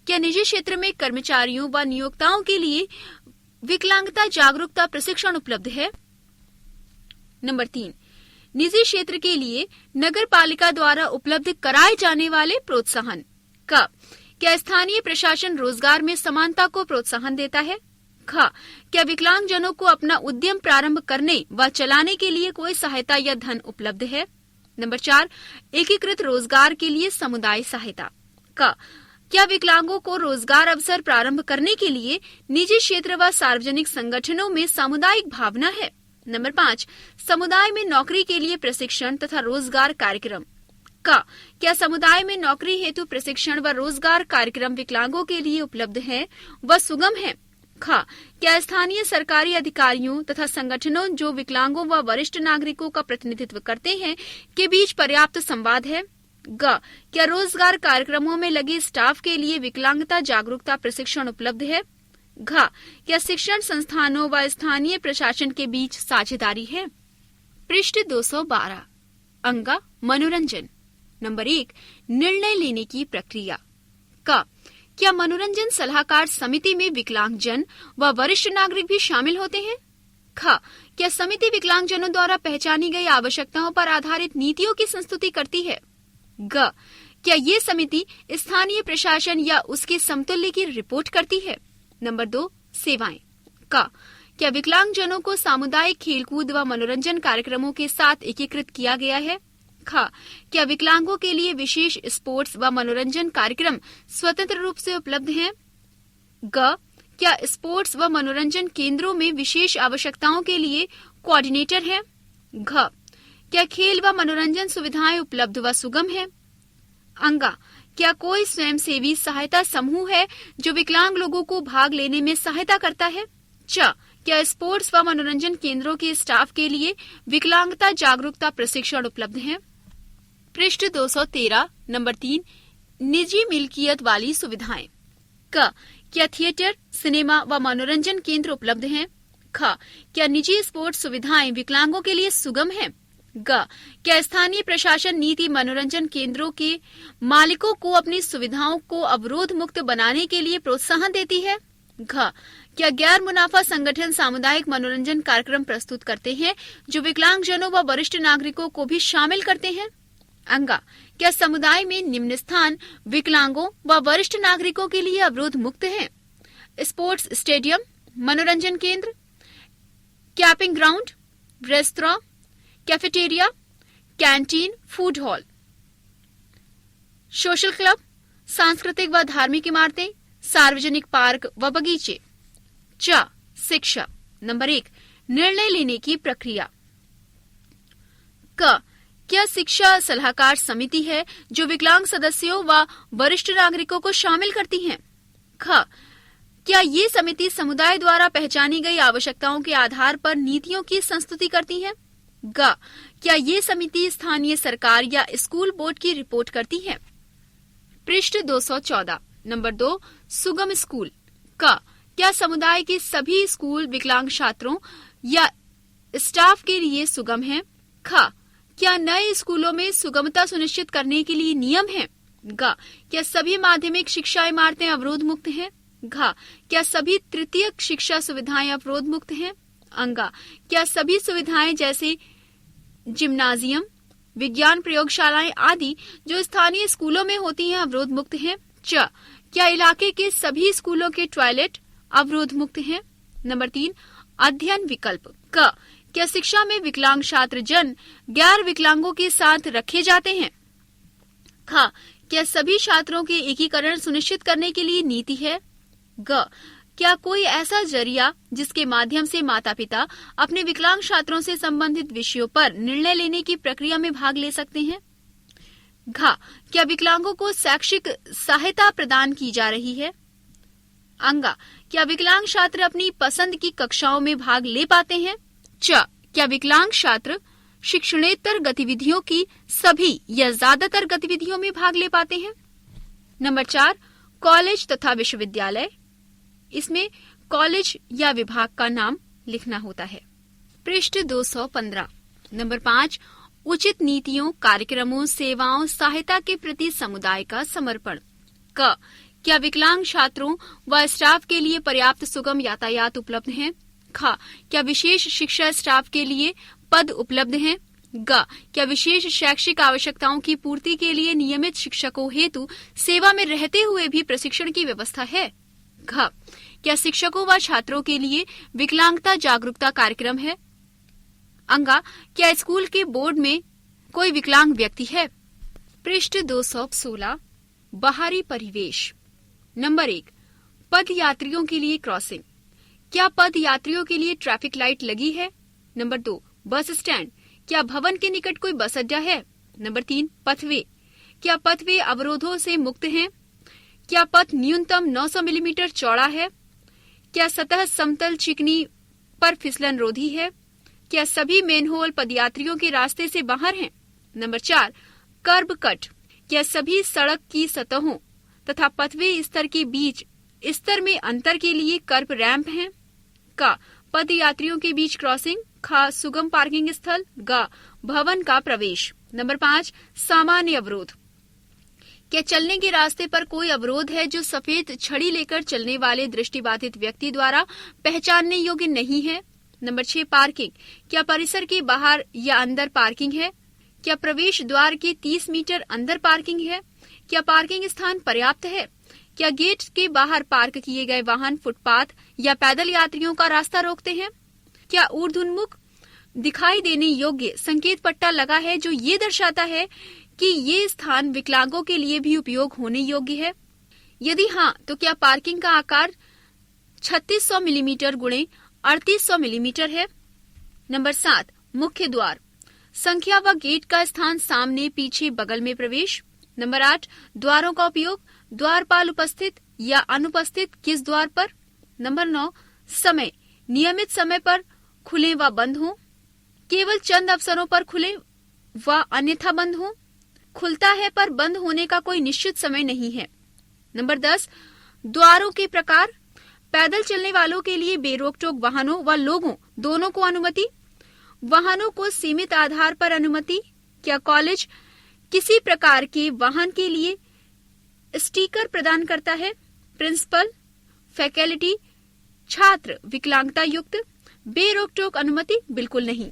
क्या निजी क्षेत्र में कर्मचारियों व नियोक्ताओं के लिए विकलांगता जागरूकता प्रशिक्षण उपलब्ध है? नंबर 3, निजी क्षेत्र के लिए नगर पालिका द्वारा उपलब्ध कराए जाने वाले प्रोत्साहन। क, क्या स्थानीय प्रशासन रोजगार में समानता को प्रोत्साहन देता है? ख, क्या विकलांग जनों को अपना उद्यम प्रारंभ करने व चलाने के लिए कोई सहायता या धन उपलब्ध है? नंबर 4, एकीकृत रोजगार के लिए समुदाय सहायता। क, क्या विकलांगों को रोजगार अवसर प्रारंभ करने के लिए निजी क्षेत्र व सार्वजनिक संगठनों में सामुदायिक भावना है? नंबर 5, समुदाय में नौकरी के लिए प्रशिक्षण तथा रोजगार कार्यक्रम। क, क्या समुदाय में नौकरी हेतु प्रशिक्षण व रोजगार कार्यक्रम विकलांगों के लिए उपलब्ध है व सुगम है? खा क्या स्थानीय सरकारी अधिकारियों तथा संगठनों जो विकलांगों व वरिष्ठ नागरिकों का प्रतिनिधित्व करते हैं के बीच पर्याप्त संवाद है। ग क्या रोजगार कार्यक्रमों में लगे स्टाफ के लिए विकलांगता जागरूकता प्रशिक्षण उपलब्ध है। घ क्या शिक्षण संस्थानों व स्थानीय प्रशासन के बीच साझेदारी है। पृष्ठ 212 अंगा मनोरंजन। नंबर 1 निर्णय लेने की प्रक्रिया। क क्या मनोरंजन सलाहकार समिति में विकलांगजन व वरिष्ठ नागरिक भी शामिल होते हैं। ख क्या समिति विकलांगजनों द्वारा पहचानी गई आवश्यकताओं पर आधारित नीतियों की संस्तुति करती है। ग क्या ये समिति स्थानीय प्रशासन या उसके समतुल्य की रिपोर्ट करती है। नंबर 2 सेवाएं। क क्या विकलांगजनों को सामुदायिक खेलकूद व मनोरंजन कार्यक्रमों के साथ एकीकृत किया गया है। ख क्या विकलांगों के लिए विशेष स्पोर्ट्स व मनोरंजन कार्यक्रम स्वतंत्र रूप से उपलब्ध हैं। ग क्या स्पोर्ट्स व मनोरंजन केंद्रों में विशेष आवश्यकताओं के लिए कोऑर्डिनेटर है। घ क्या खेल व मनोरंजन सुविधाएं उपलब्ध व सुगम है। अंगा क्या कोई स्वयंसेवी सहायता समूह है जो विकलांग लोगों को भाग लेने में सहायता करता है। च क्या स्पोर्ट्स व मनोरंजन केंद्रों के स्टाफ के लिए विकलांगता जागरूकता प्रशिक्षण उपलब्ध है। पृष्ठ 213 नंबर 3 निजी मिल्कियत वाली सुविधाएं। क क्या थिएटर सिनेमा व मनोरंजन केंद्र उपलब्ध हैं। ख क्या निजी स्पोर्ट्स सुविधाएं विकलांगों के लिए सुगम हैं। ग क्या स्थानीय प्रशासन नीति मनोरंजन केंद्रों के मालिकों को अपनी सुविधाओं को अवरोध मुक्त बनाने के लिए प्रोत्साहन देती है। घ क्या गैर मुनाफा संगठन सामुदायिक मनोरंजन कार्यक्रम प्रस्तुत करते हैं जो विकलांगजनों व वरिष्ठ नागरिकों को भी शामिल करते हैं। अंगा क्या समुदाय में निम्न स्थान विकलांगों व वरिष्ठ नागरिकों के लिए अवरोध मुक्त हैं। स्पोर्ट्स स्टेडियम मनोरंजन केंद्र camping ground restaurant cafeteria canteen food hall social club सांस्कृतिक व धार्मिक इमारतें सार्वजनिक पार्क व बगीचे। च शिक्षा। नंबर 1 निर्णय लेने की प्रक्रिया। क क्या शिक्षा सलाहकार समिति है जो विकलांग सदस्यों व वरिष्ठ नागरिकों को शामिल करती है। ख क्या ये समिति समुदाय द्वारा पहचानी गई आवश्यकताओं के आधार पर नीतियों की संस्तुति करती है। ग क्या ये समिति स्थानीय सरकार या स्कूल बोर्ड की रिपोर्ट करती है। पृष्ठ 214 नंबर 2 सुगम स्कूल। क क्या समुदाय के सभी स्कूल विकलांग छात्रों या स्टाफ के लिए सुगम हैं। ख क्या नए स्कूलों में सुगमता सुनिश्चित करने के लिए नियम हैं। ग क्या सभी माध्यमिक शिक्षा इमारतें अवरोध मुक्त हैं। घ क्या सभी तृतीयक शिक्षा सुविधाएं अवरोध मुक्त हैं। अंगा क्या सभी सुविधाएं जैसे जिम्नाजियम विज्ञान प्रयोगशालाएं आदि जो स्थानीय स्कूलों में होती हैं अवरोध मुक्त हैं। च क्या इलाके के सभी स्कूलों के टॉयलेट अवरोध मुक्त हैं। नंबर 3 अध्ययन विकल्प। क क्या शिक्षा में विकलांग छात्र जन गैर विकलांगों के साथ रखे जाते हैं। ख क्या सभी छात्रों के एकीकरण सुनिश्चित करने के लिए नीति है। ग क्या कोई ऐसा जरिया जिसके माध्यम से माता पिता अपने विकलांग छात्रों से संबंधित विषयों पर निर्णय लेने की प्रक्रिया में भाग ले सकते हैं। घ क्या विकलांगों को शैक्षिक सहायता प्रदान की जा रही है। अंगा क्या विकलांग छात्र अपनी पसंद की कक्षाओं में भाग ले पाते हैं। च क्या विकलांग छात्र शिक्षणेतर गतिविधियों की सभी या ज्यादातर गतिविधियों में भाग ले पाते हैं। नंबर 4 कॉलेज तथा विश्वविद्यालय। इसमें कॉलेज या विभाग का नाम लिखना होता है। पृष्ठ 215 नंबर 5 उचित नीतियों कार्यक्रमों सेवाओं सहायता के प्रति समुदाय का समर्पण। क क्या विकलांग छात्रों व स्टाफ के लिए पर्याप्त सुगम यातायात उपलब्ध हैं। ख क्या विशेष शिक्षा स्टाफ के लिए पद उपलब्ध हैं। ग क्या विशेष शैक्षिक आवश्यकताओं की पूर्ति के लिए नियमित शिक्षकों हेतु सेवा में रहते हुए भी प्रशिक्षण की व्यवस्था है। घ क्या शिक्षकों व छात्रों के लिए विकलांगता जागरूकता कार्यक्रम है। अंगा क्या स्कूल के बोर्ड में कोई विकलांग व्यक्ति है। पृष्ठ 216 बाहरी परिवेश। नंबर 1 पद यात्रियों के लिए क्रॉसिंग। क्या पद यात्रियों के लिए ट्रैफिक लाइट लगी है। Number 2 bus stand. क्या भवन के निकट कोई बस अड्डा है। नंबर 3 पथवे। क्या पथवे अवरोधों से मुक्त हैं। क्या पथ न्यूनतम 900 मिलीमीटर चौड़ा है। क्या सतह समतल चिकनी पर फिसलन रोधी है? क्या सभी मेनहोल पदयात्रियों के रास्ते से बाहर हैं? Number 4, curb cut. क्या सभी सड़क की सतहों तथा पथवे स्तर के बीच स्तर में अंतर के लिए कर्ब रैंप हैं? का पद यात्रियों के बीच क्रॉसिंग। खा सुगम पार्किंग स्थल। गा भवन का प्रवेश। नंबर 5, सामान्य अवरोध। क्या चलने के रास्ते पर कोई अवरोध है जो सफेद छड़ी लेकर चलने वाले दृष्टिबाधित व्यक्ति द्वारा पहचानने योग्य नहीं है? Number 6, parking. क्या परिसर के बाहर या अंदर पार्किंग है? क्या प्रवेश द्वार के 30 मीटर अंदर पार्किंग है? क्या पार्किंग स्थान पर्याप्त है? क्या गेट के बाहर पार्क किए गए वाहन फुटपाथ या पैदल यात्रियों का रास्ता रोकते हैं? क्या ऊर्ध्वोन्मुख दिखाई देने योग्य संकेत पट्टा लगा है जो ये दर्शाता है कि ये स्थान विकलांगों के लिए भी उपयोग होने योग्य है? यदि हाँ, तो क्या पार्किंग का आकार 3600 मिलीमीटर गुणे 3800 मिलीमीटर है? नंबर 7, मुख्य द्वार। संख्या व गेट का स्थान सामने, पीछे, बगल में प्रवेश। नंबर 8, द्वारों का उपयोग। द्वारपाल उपस्थित या अनुपस्थित किस द्वार पर? नंबर 9, समय। नियमित समय पर खुले व बंद हो, केवल चंद अवसरों पर खुले व अन्यथा बंद हो, खुलता है पर बंद होने का कोई निश्चित समय नहीं है। नंबर 10, द्वारों के प्रकार। पैदल चलने वालों के लिए बेरोक टोक वाहनों व लोगों दोनों को अनुमति। वाहनों को सीमित आधार पर अनुमति। क्या कॉलेज किसी प्रकार के वाहन के लिए स्टिकर प्रदान करता है? प्रिंसिपल, फैकल्टी, छात्र विकलांगता युक्त। बेरोक टोक अनुमति बिल्कुल नहीं।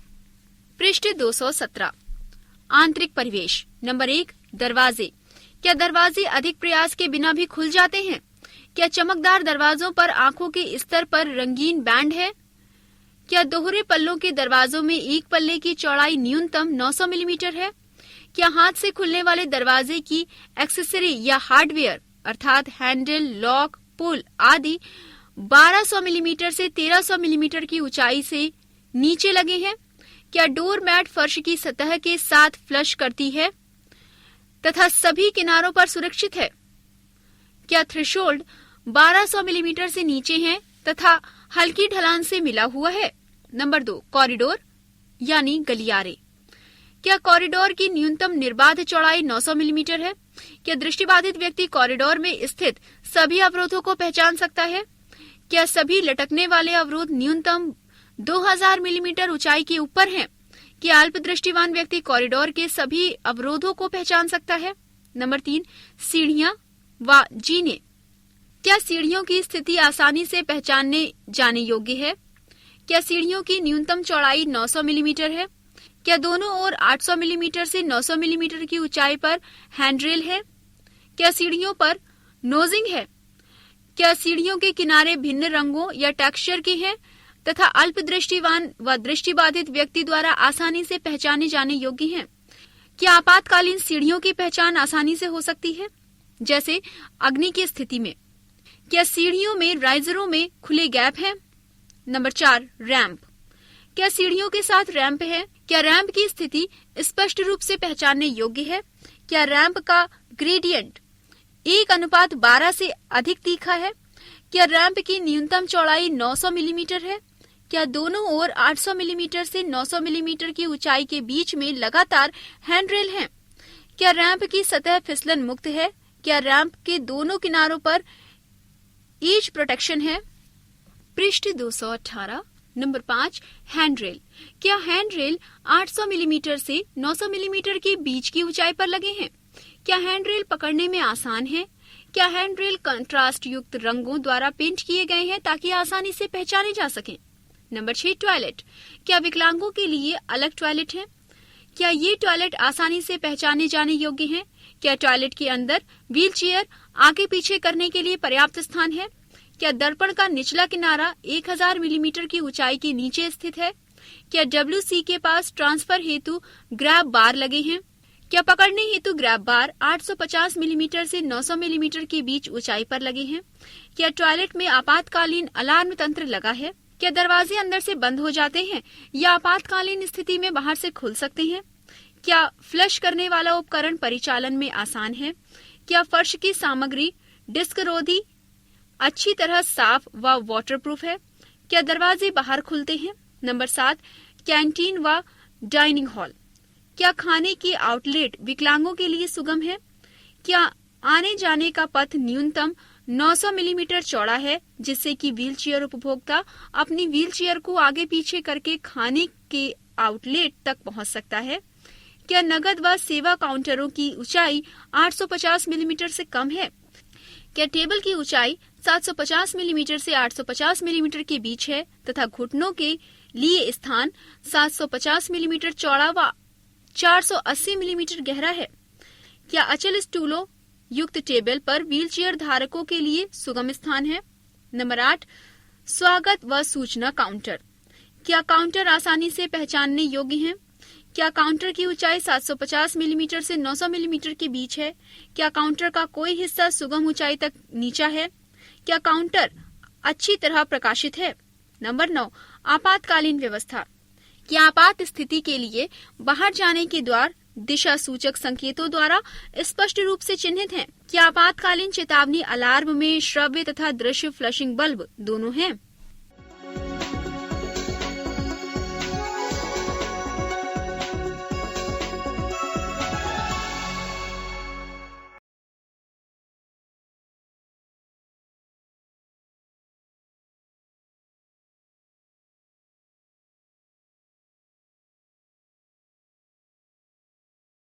पृष्ठ 217, आंतरिक परिवेश। नंबर 1, दरवाजे। क्या दरवाजे अधिक प्रयास के बिना भी खुल जाते हैं? क्या चमकदार दरवाजों पर आंखों के स्तर पर रंगीन बैंड है? क्या दोहरे पल्लों के दरवाजों में एक पल्ले की चौड़ाई न्यूनतम 900 मिलीमीटर है? क्या हाथ से खुलने वाले दरवाजे की एक्सेसरी या हार्डवेयर अर्थात हैंडल, लॉक, पुल आदि 1200 मिलीमीटर से 1300 मिलीमीटर की ऊंचाई से नीचे लगे हैं? क्या डोर मैट फर्श की सतह के साथ फ्लश करती है तथा सभी किनारों पर सुरक्षित है? क्या थ्रेशोल्ड 1200 मिलीमीटर से नीचे है तथा हल्की ढलान से मिला हुआ है? नंबर 2, कॉरिडोर यानी गलियारे। क्या कॉरिडोर की न्यूनतम निर्बाध चौड़ाई 900 मिलीमीटर है? क्या दृष्टिबाधित व्यक्ति कॉरिडोर में स्थित सभी अवरोधों को पहचान सकता है? क्या सभी लटकने वाले अवरोध न्यूनतम 2000 मिलीमीटर ऊंचाई के ऊपर हैं? क्या अल्प दृष्टिवान व्यक्ति कॉरिडोर के सभी अवरोधों को पहचान सकता है? नंबर 3, सीढ़ियां व जीने। क्या सीढ़ियों की स्थिति आसानी से पहचानने जाने योग्य है? क्या सीढ़ियों की न्यूनतम चौड़ाई 900 मिलीमीटर है? क्या दोनों ओर 800 मिलीमीटर से 900 मिलीमीटर की ऊंचाई पर हैंडरेल है? क्या सीढ़ियों पर नोजिंग है? क्या सीढ़ियों के किनारे भिन्न रंगों या टेक्सचर के हैं तथा अल्प दृष्टिवान व दृष्टिबाधित व्यक्ति द्वारा आसानी से पहचाने जाने योग्य हैं? क्या आपातकालीन सीढ़ियों की पहचान आसानी से हो सकती है, जैसे अग्नि की स्थिति में? क्या सीढ़ियों में राइजरों में खुले गैप हैं? Number 4, ramp. क्या सीढ़ियों के साथ रैंप है? क्या रैंप की स्थिति स्पष्ट रूप से पहचानने योग्य है? क्या रैंप का ग्रेडियंट 1:12 से अधिक तीखा है? क्या रैंप की न्यूनतम चौड़ाई 900 मिलीमीटर है? क्या दोनों ओर 800 मिलीमीटर से 900 मिलीमीटर की ऊंचाई के बीच में लगातार हैंडरेल हैं? क्या रैंप की सतह फिसलन मुक्त है? क्या रैंप के दोनों किनारों पर ईज प्रोटेक्शन है? पृष्ठ 218, नंबर 5, हैंडरेल। क्या हैंडरेल 800 मिलीमीटर से 900 मिलीमीटर के बीच की ऊंचाई पर लगे हैं? क्या हैंडरेल पकड़ने में आसान है? क्या हैंडरेल कंट्रास्ट युक्त रंगों द्वारा पेंट किए गए हैं ताकि आसानी से पहचाने जा सकें? Number 6, toilet. क्या विकलांगों के लिए अलग टॉयलेट है? क्या ये टॉयलेट आसानी से पहचाने जाने योग्य हैं? क्या टॉयलेट के अंदर व्हील चेयर आगे पीछे करने के लिए पर्याप्त स्थान है? क्या दर्पण का निचला किनारा 1000 मिलीमीटर की ऊंचाई के नीचे स्थित है? क्या WC के पास ट्रांसफर हेतु ग्रैब बार लगे हैं? क्या पकड़ने हेतु ग्रैब बार 850 मिलीमीटर से 900 मिलीमीटर के बीच ऊंचाई पर लगे हैं? क्या टॉयलेट में आपातकालीन अलार्म तंत्र लगा है? क्या दरवाजे अंदर से बंद हो जाते हैं या आपातकालीन स्थिति में बाहर से खुल सकते हैं? क्या फ्लश करने वाला उपकरण परिचालन में आसान है? क्या फर्श की सामग्री डिस्क रोधी अच्छी तरह साफ व वाटरप्रूफ है? क्या दरवाजे बाहर खुलते हैं? नंबर 7, कैंटीन व डाइनिंग हॉल। क्या खाने के आउटलेट विकलांगों के लिए सुगम है? क्या आने जाने का पथ न्यूनतम 900 मिलीमीटर चौड़ा है, जिससे कि व्हीलचेयर उपभोक्ता अपनी व्हीलचेयर को आगे पीछे करके खाने के आउटलेट तक पहुंच सकता है? क्या नगद व सेवा काउंटरों की ऊंचाई 850 मिलीमीटर से कम है? क्या टेबल की ऊंचाई 750 मिलीमीटर से 850 मिलीमीटर के बीच है तथा घुटनों के लिए स्थान 750 मिलीमीटर चौड़ा व 480 मिलीमीटर गहरा है? क्या अचल स्टूलों युक्त टेबल पर व्हीलचेयर धारकों के लिए सुगम स्थान है? नंबर 8, स्वागत व सूचना काउंटर। क्या काउंटर आसानी से पहचानने योग्य हैं? क्या काउंटर की ऊंचाई 750 मिलीमीटर से 900 मिलीमीटर के बीच है? क्या काउंटर का कोई हिस्सा सुगम ऊंचाई तक नीचा है? क्या काउंटर अच्छी तरह प्रकाशित है? नंबर 9, आपातकालीन व्यवस्था। क्या आपात स्थिति के लिए बाहर जाने के द्वार दिशा सूचक संकेतों द्वारा स्पष्ट रूप से चिन्हित हैं? क्या आपातकालीन चेतावनी अलार्म में श्रव्य तथा दृश्य फ्लशिंग बल्ब दोनों हैं?